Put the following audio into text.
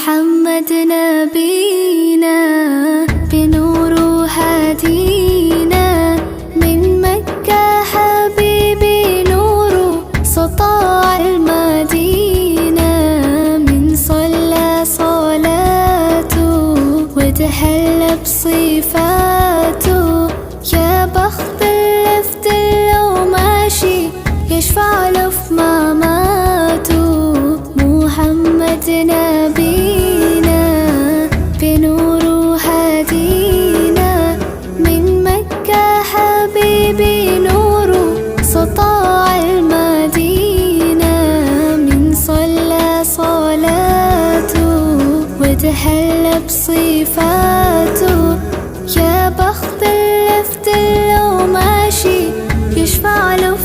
محمد نبينا بنور هدينا من مكة حبيبي نور سطاع المدينة من صلى صلاته وتحلى بصفاته يا بخت اللفت لو ماشي يشفع له في مماته محمد نبينا بنور هدينا من مكة حبيبي نور سطاع المدينة من صلى صلاته وتحلى بصفاته يا بخت اللفت لو ماشي يشفع له